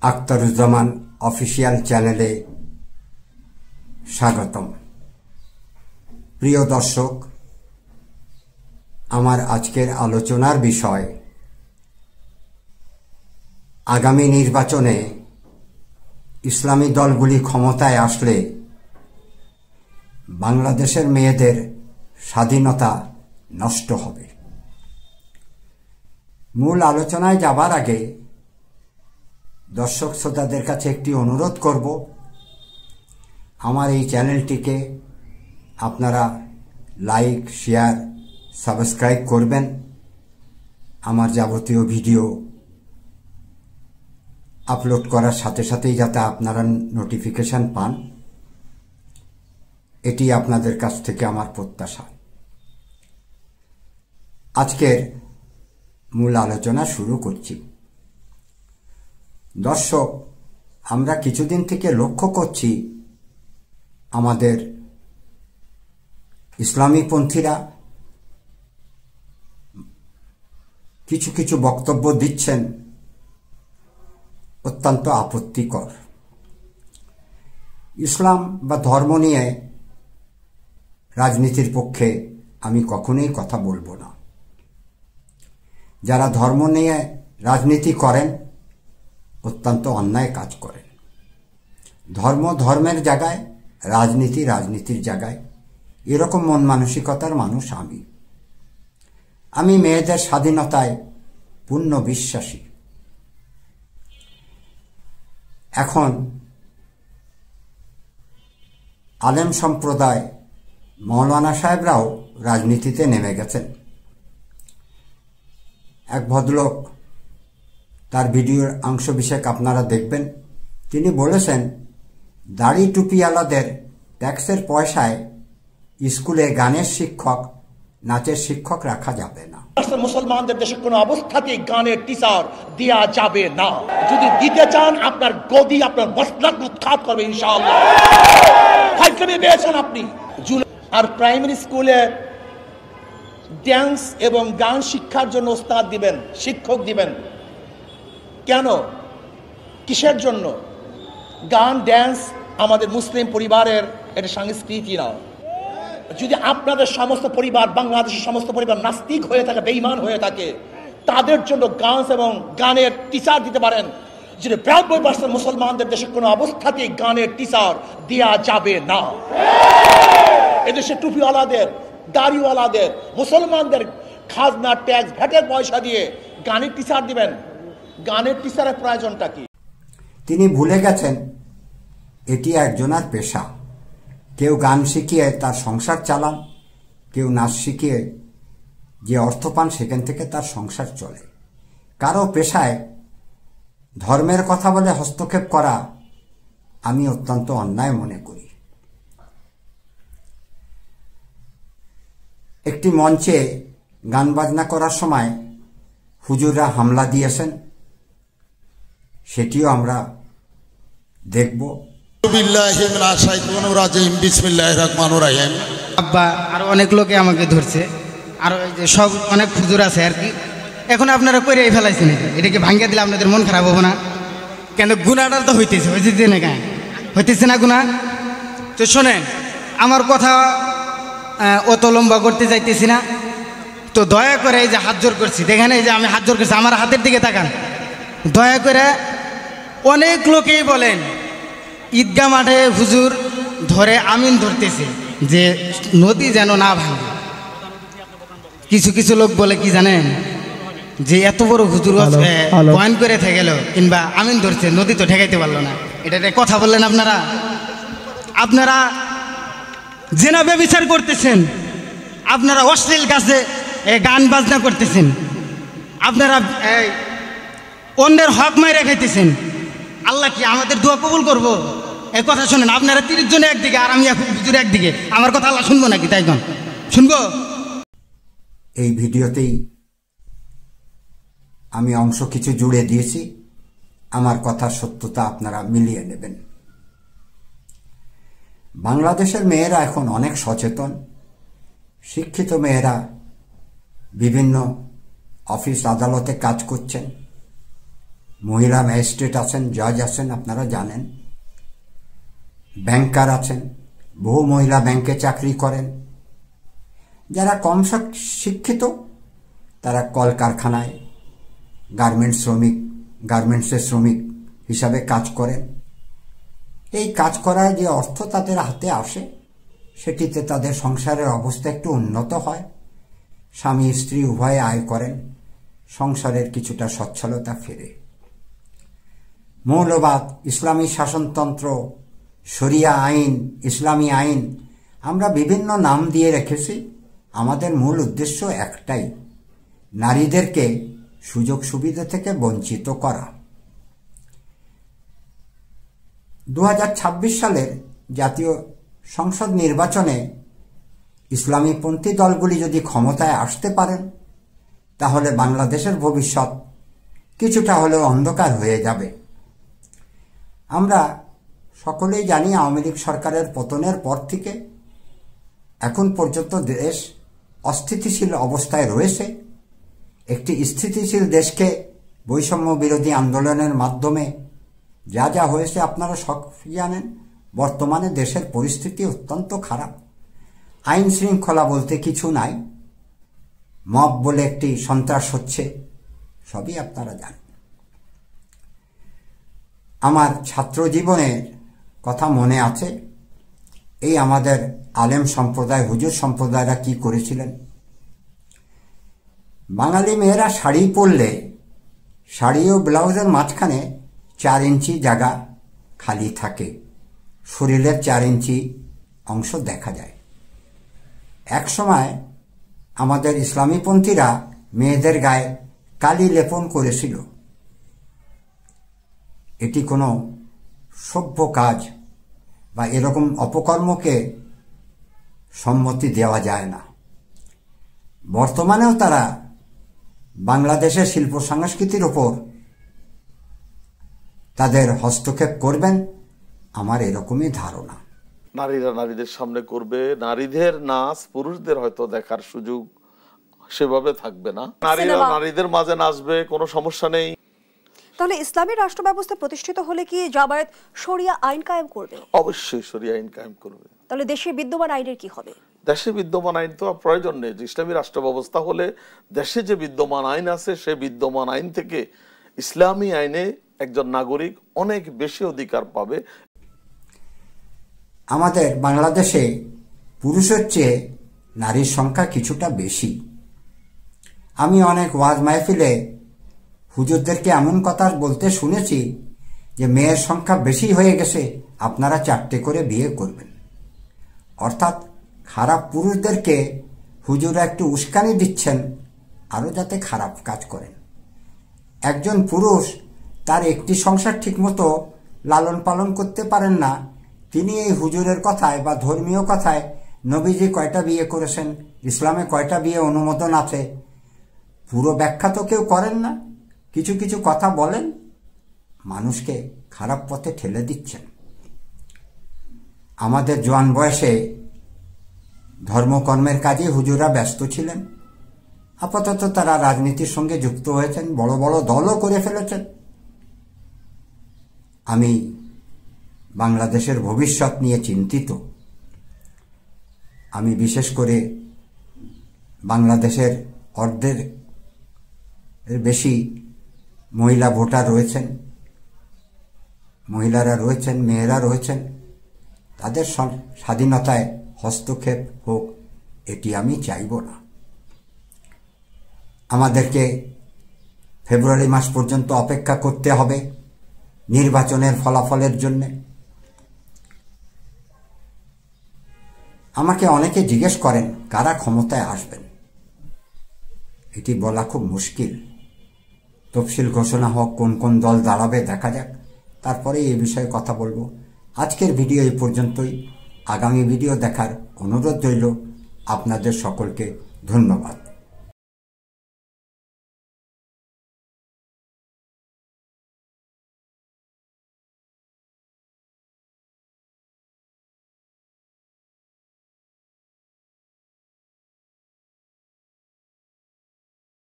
Akhtaruzzaman official চ্যানেলে স্বাগতম। প্রিয় দর্শক, আমার আজকের আলোচনার বিষয় আগামী নির্বাচনে ইসলামী দলগুলি ক্ষমতায় আসলে বাংলাদেশের মেয়েদের স্বাধীনতা নষ্ট হবে। মূল আলোচনায় যাবার আগে দর্শক শ্রোতাদের কাছে একটি অনুরোধ করব, আমার এই চ্যানেলটিকে আপনারা লাইক, শেয়ার, সাবস্ক্রাইব করবেন। আমার যাবতীয় ভিডিও আপলোড করার সাথে সাথেই যাতে আপনারা নোটিফিকেশন পান, এটি আপনাদের কাছ থেকে আমার প্রত্যাশা। আজকের মূল আলোচনা শুরু করছি। দর্শক, আমরা কিছুদিন থেকে লক্ষ্য করছি আমাদের ইসলামীপন্থীরা কিছু কিছু বক্তব্য দিচ্ছেন অত্যন্ত আপত্তিকর। ইসলাম বা ধর্ম নিয়ে রাজনীতির পক্ষে আমি কখনোই কথা বলবো না। যারা ধর্ম নিয়ে রাজনীতি করেন অত্যন্ত অন্যায় কাজ করেন। ধর্ম ধর্মের জায়গায়, রাজনীতি রাজনীতির জায়গায়, এরকম মন মানসিকতার মানুষ আমি মেয়েদের স্বাধীনতায় পূর্ণ বিশ্বাসী। এখন আলেম সম্প্রদায়, মৌলানা সাহেবরাও রাজনীতিতে নেমে গেছেন। এক ভদ্রলোক, তার ভিডিওর অংশবিশেষ আপনারা দেখবেন, তিনি বলেছেন দাড়ি টুপিওয়ালাদের ট্যাক্সের পয়সায় স্কুলে গানের শিক্ষক, নাচের শিক্ষক রাখা যাবে না। মুসলমানদের দেশে কোনো অবস্থাতেই গানের টিচার দেয়া যাবে না। যদি দিতে চান আপনার গদি, আপনার মসলাক উৎখাত করবে ইনশাআল্লাহ। ফাইজলামি পেয়েছেন আপনি। আর প্রাইমারি স্কুলে ড্যান্স এবং গান শিক্ষার জন্য ওস্তাদ দিবেন, শিক্ষক দিবেন কেন? কিসের জন্য? গান ড্যান্স আমাদের মুসলিম পরিবারের এটা সংস্কৃতি না। যদি আপনাদের সমস্ত পরিবার, বাংলাদেশের সমস্ত পরিবার নাস্তিক হয়ে থাকে, বেঈমান হয়ে থাকে, তাদের জন্য গান এবং গানের টিচার দিতে পারেন। যদি 92% মুসলমানদের দেশে কোনো অবস্থাতেই গানের টিচার দেয়া যাবে না। এদেশে টুপিওয়ালাদের, দাড়িওয়ালাদের, মুসলমানদের খাজনা, ট্যাক্স, ভ্যাটের পয়সা দিয়ে গানের টিচার দিবেন? গানের টিচারের প্রয়োজনটা কি? তিনি ভুলে গেছেন এটি একজনের পেশা। কেউ গান শিখিয়ে তার সংসার চালান, কেউ নাচ শিখিয়ে যে অর্থ পান সেখান থেকে তার সংসার চলে। কারো পেশায় ধর্মের কথা বলে হস্তক্ষেপ করা আমি অত্যন্ত অন্যায় মনে করি। একটি মঞ্চে গান বাজনা করার সময় হুজুররা হামলা দিয়েছেন, সেটিও আমরা দেখব। আব্বা আর অনেক লোকে আমাকে ধরছে, আর ওই যে সব অনেক হুজুর আছে আর কি। এখন আপনারা করে ফেলাইছেন, এটাকে ভাঙ্গিয়ে দিলে আপনাদের মন খারাপ হবো না? কেন গুণাটা তো হইতেছে না, কেন হইতেছে না গুণা? তো শোনেন, আমার কথা অত লম্বা করতে চাইতেছি না, তো দয়া করে এই যে হাত জোর করছি, দেখেন এই যে আমি হাত জোর করছি, আমার হাতের দিকে তাকান। দয়া করে, অনেক লোকেই বলেন ঈদগাহ মাঠে হুজুর ধরে আমিন ধরতেছে যে নদী যেন না ভাঙে। কিছু কিছু লোক বলে কি জানেন, যে এত বড় হুজুর বয়ান করে থেকে গেল কিংবা আমিন ধরছে, নদী তো ঠেকাইতে পারলো না। এটা কথা বললেন আপনারা। আপনারা জেনা ব্যভিচার করতেছেন, আপনারা অশ্লীল কাজে গান বাজনা করতেছেন, আপনারা অন্যের হক মাইরা খাইতেছেন। আল্লাহ কি আমাদের দোয়া কবুল করবো? এই কথা শোনেন, আপনারা 30 জন একদিকে আর আমি হুজুর একদিকে, আমার কথা আল্লাহ শুনবো নাকি? তাই শুনবো? এই ভিডিওতেই আমি অংশ কিছু জুড়ে দিয়েছি, আমার কথার সত্যতা আপনারা মিলিয়ে নেবেন। বাংলাদেশের মেয়েরা এখন অনেক সচেতন, শিক্ষিত মেয়েরা বিভিন্ন অফিস আদালতে কাজ করছেন, মহিলা ম্যাজিস্ট্রেট আছেন, জজ আছেন, আপনারা জানেন, ব্যাংকার আছেন, বহু মহিলা ব্যাংকে চাকরি করেন। যারা কম শিক্ষিত তারা কলকারখানায় গার্মেন্টসের শ্রমিক হিসাবে কাজ করেন। এই কাজ করায় যে অর্থ তাদের হাতে আসে সেটিতে তাদের সংসারের অবস্থা একটু উন্নত হয়, স্বামী স্ত্রী উভয়ে আয় করেন, সংসারের কিছুটা সচ্ছলতা ফেরে। মৌলবাদ, ইসলামী শাসনতন্ত্র, শরিয়া আইন, ইসলামী আইন, আমরা বিভিন্ন নাম দিয়ে রেখেছি। আমাদের মূল উদ্দেশ্য একটাই, নারীদেরকে সুযোগ সুবিধা থেকে বঞ্চিত করা। 2026 সালের জাতীয় সংসদ নির্বাচনে ইসলামীপন্থী দলগুলি যদি ক্ষমতায় আসতে পারেন তাহলে বাংলাদেশের ভবিষ্যৎ কিছুটা হলেও অন্ধকার হয়ে যাবে। আমরা সকলেই জানি আওয়ামী লীগ সরকারের পতনের পর থেকে এখন পর্যন্ত দেশ অস্থিতিশীল অবস্থায় রয়েছে। একটি স্থিতিশীল দেশকে বৈষম্য বিরোধী আন্দোলনের মাধ্যমে যা যা হয়েছে আপনারা সব জানেন। বর্তমানে দেশের পরিস্থিতি অত্যন্ত খারাপ, আইন শৃঙ্খলা বলতে কিছু নাই, মব বলে একটি সন্ত্রাস হচ্ছে, সবই আপনারা জানেন। আমার ছাত্র জীবনের কথা মনে আছে, এই আমাদের আলেম সম্প্রদায়, হুজুর সম্প্রদায়রা কি করেছিলেন। বাঙালি মেয়েরা শাড়ি পরলে শাড়ি ও ব্লাউজের মাঝখানে 4 ইঞ্চি জায়গা খালি থাকে, শরীরের 4 ইঞ্চি অংশ দেখা যায়। এক সময় আমাদের ইসলামীপন্থীরা মেয়েদের গায়ে কালি লেপন করেছিল। এটি কোনো সভ্য কাজ বা এরকম অপকর্মকে সম্মতি দেওয়া যায় না। বর্তমানেও তারা বাংলাদেশের শিল্প সংস্কৃতির ওপর তাদের হস্তক্ষেপ করবেন, আমার এরকমই ধারণা। নারীরা নারীদের সামনে করবে, নারীদের নাচ পুরুষদের হয়তো দেখার সুযোগ সেভাবে থাকবে না, নারীরা নারীদের মাঝে নাচবে, কোনো সমস্যা নেই। তাহলে ইসলামী রাষ্ট্র ব্যবস্থা প্রতিষ্ঠিত হলে কি জামায়াত শরিয়া আইন কায়েম করবে? অবশ্যই শরিয়া আইন কায়েম করবে। তাহলে দেশে বিদ্যমান আইনের কি হবে? দেশে বিদ্যমান আইন তো প্রয়োজন নেই। ইসলামী রাষ্ট্র ব্যবস্থা হলে দেশে যে বিদ্যমান আইন আছে সে বিদ্যমান আইন থেকে ইসলামী আইনে একজন নাগরিক অনেক বেশি অধিকার পাবে। আমাদের বাংলাদেশে পুরুষের চেয়ে নারীর সংখ্যা কিছুটা বেশি। আমি অনেক ওয়াজ মাহফিলে হুজুরদেরকে এমন কথা বলতে শুনেছি যে মেয়ের সংখ্যা বেশি হয়ে গেছে, আপনারা 4টে করে বিয়ে করবেন। অর্থাৎ খারাপ পুরুষদেরকে হুজুরা একটু উস্কানি দিচ্ছেন আরও যাতে খারাপ কাজ করেন। একজন পুরুষ তার একটি সংসার ঠিকমতো লালন পালন করতে পারেন না, তিনি এই হুজুরের কথায় বা ধর্মীয় কথায় নবীজি কয়টা বিয়ে করেছেন, ইসলামে কয়টা বিয়ে অনুমোদন আছে, পুরো ব্যাখ্যা তো কেউ করেন না, কিছু কিছু কথা বলেন, মানুষকে খারাপ পথে ঠেলে দিচ্ছেন। আমাদের জোয়ান বয়সে ধর্মকর্মের কাজে হুজুরা ব্যস্ত ছিলেন, আপাতত তারা রাজনীতির সঙ্গে যুক্ত হয়েছেন, বড় বড় দলও করে ফেলেছেন। আমি বাংলাদেশের ভবিষ্যৎ নিয়ে চিন্তিত। আমি বিশেষ করে বাংলাদেশের অর্ধের বেশি মহিলা ভোটার রয়েছেন, মহিলারা রয়েছেন, মেয়েরা রয়েছেন, তাদের স্বাধীনতায় হস্তক্ষেপ হোক এটি আমি চাইব না। আমাদেরকে ফেব্রুয়ারি মাস পর্যন্ত অপেক্ষা করতে হবে নির্বাচনের ফলাফলের জন্যে। আমাকে অনেকে জিজ্ঞেস করেন কারা ক্ষমতায় আসবেন, এটি বলা খুব মুশকিল। তফসিল ঘোষণা হোক, কোন কোন দল দাঁড়াবে দেখা যাক, তারপরে এই বিষয়ে কথা বলবো। আজকের ভিডিও এই পর্যন্তই। আগামী ভিডিও দেখার অনুরোধ রইল। আপনাদের সকলকে ধন্যবাদ।